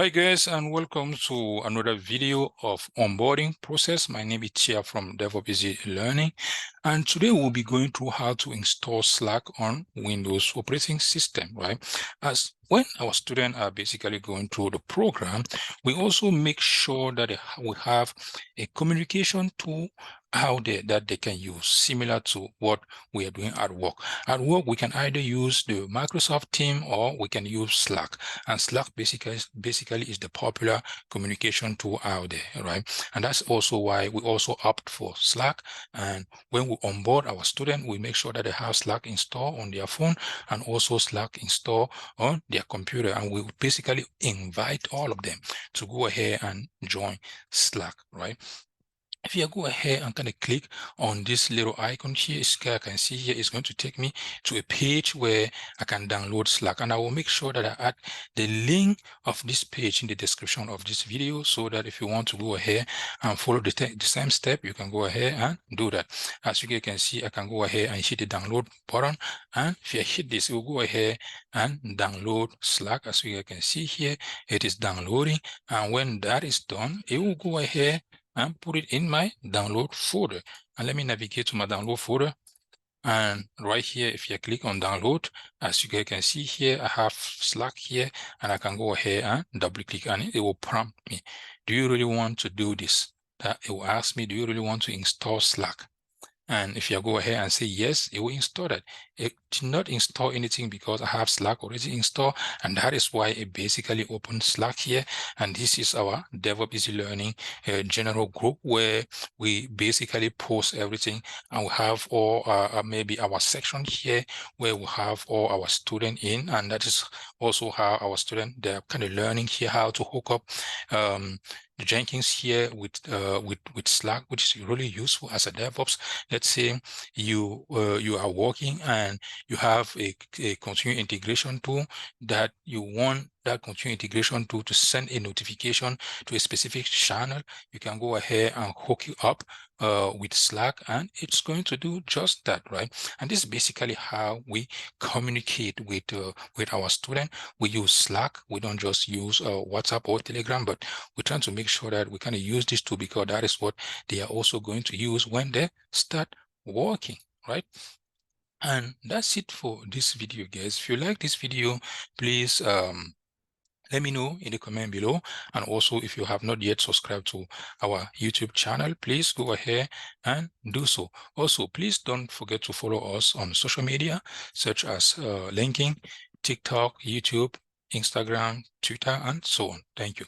Hi guys, and welcome to another video of onboarding process. My name is Chia from DevOps Easy Learning, and today we'll be going through how to install Slack on Windows operating system, right? As when our students are basically going through the program, we also make sure that we have a communication tool out there that they can use, similar to what we are doing at work. At work, we can either use the Microsoft Team or we can use Slack. And Slack basically is the popular communication tool out there, right? And that's also why we also opt for Slack. And when we onboard our student, we make sure that they have Slack installed on their phone and also Slack installed on their computer. And we basically invite all of them to go ahead and join Slack, right? If you go ahead and kind of click on this little icon here, I can see here, it's going to take me to a page where I can download Slack. And I will make sure that I add the link of this page in the description of this video, so that if you want to go ahead and follow the same step, you can go ahead and do that. As you can see, I can go ahead and hit the download button. And if I hit this, it will go ahead and download Slack. As you can see here, it is downloading. And when that is done, it will go ahead and put it in my download folder. And let me navigate to my download folder. And right here, if you click on download, as you can see here, I have Slack here, and I can go ahead and double click on it. It will prompt me, do you really want to do this? It will ask me, do you really want to install Slack? And if you go ahead and say yes, it will install that. It did not install anything because I have Slack already installed, and that is why it basically opens Slack here. And this is our DevOps Easy Learning general group, where we basically post everything, and we have all maybe our section here where we have all our students in, and that is also how our students, they're kind of learning here how to hook up Jenkins here with Slack, which is really useful as a DevOps. Let's say you are working and you have a continuous integration tool that you want that continuous integration tool to send a notification to a specific channel. You can go ahead and hook it up with Slack, and it's going to do just that, right? And this is basically how we communicate with our student. We use Slack. We don't just use WhatsApp or Telegram, but we're trying to make sure that we kind of use this tool, because that is what they are also going to use when they start working, right? And that's it for this video, guys. If you like this video, please let me know in the comment below. And also, if you have not yet subscribed to our YouTube channel, please go ahead and do so. Also, please don't forget to follow us on social media, such as LinkedIn, TikTok, YouTube, Instagram, Twitter, and so on. Thank you.